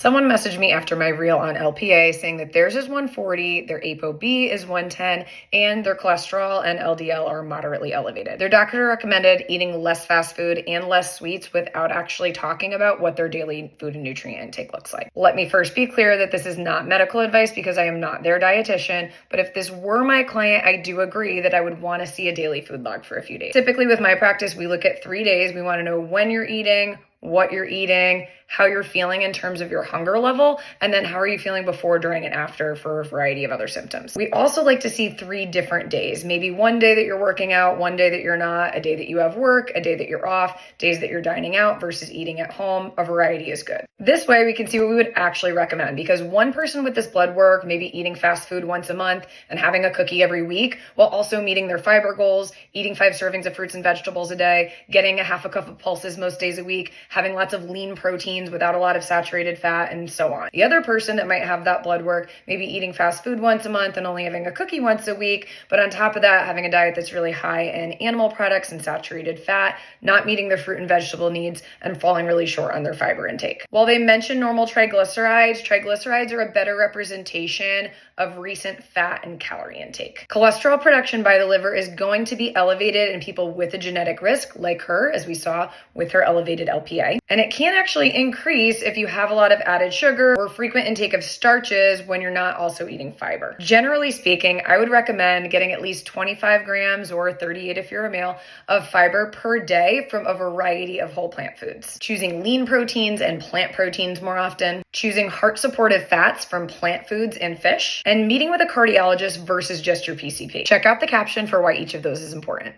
Someone messaged me after my reel on LPA saying that theirs is 140, their ApoB is 110, and their cholesterol and LDL are moderately elevated. Their doctor recommended eating less fast food and less sweets without actually talking about what their daily food and nutrient intake looks like. Let me first be clear that this is not medical advice because I am not their dietitian, but if this were my client, I do agree that I would want to see a daily food log for a few days. Typically with my practice, we look at 3 days. We want to know when you're eating, what you're eating, how you're feeling in terms of your hunger level, and then how are you feeling before, during, and after for a variety of other symptoms. We also like to see 3 different days, maybe one day that you're working out, one day that you're not, a day that you have work, a day that you're off, days that you're dining out versus eating at home. A variety is good. This way we can see what we would actually recommend, because one person with this blood work may be eating fast food once a month and having a cookie every week while also meeting their fiber goals, eating 5 servings of fruits and vegetables a day, getting a half a cup of pulses most days a week, having lots of lean proteins without a lot of saturated fat, and so on. The other person that might have that blood work may be eating fast food once a month and only having a cookie once a week, but on top of that, having a diet that's really high in animal products and saturated fat, not meeting their fruit and vegetable needs, and falling really short on their fiber intake. While they mention normal triglycerides are a better representation of recent fat and calorie intake. Cholesterol production by the liver is going to be elevated in people with a genetic risk, like her, as we saw with her elevated LPA. And it can actually increase if you have a lot of added sugar or frequent intake of starches when you're not also eating fiber. Generally speaking, I would recommend getting at least 25 grams or 38 if you're a male of fiber per day from a variety of whole plant foods. Choosing lean proteins and plant proteins more often, choosing heart-supportive fats from plant foods and fish, and meeting with a cardiologist versus just your PCP. Check out the caption for why each of those is important.